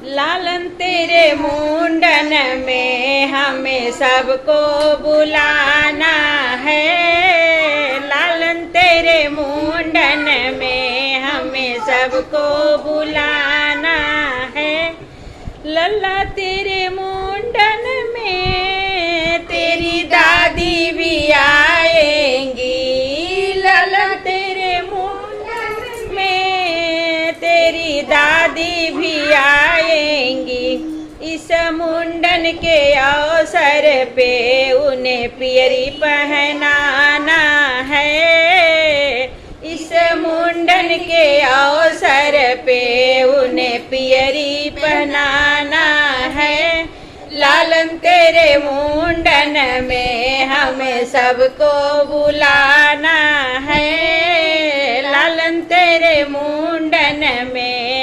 लालन तेरे मुंडन में हमें सबको बुलाना है। लालन तेरे मुंडन में हमें सबको बुलाना है। लल्ला तेरे मुंडन में तेरी दादी भी आएंगी। लल्ला तेरे मुंडन में तेरी दादी भी आएंगी। इस मुंडन के अवसर पे उन्हें पियरी पहनाना है। इस मुंडन के अवसर पे उन्हें पियरी पहनाना है। लालन तेरे मुंडन में हमें सबको बुलाना है। लालन तेरे मुंडन में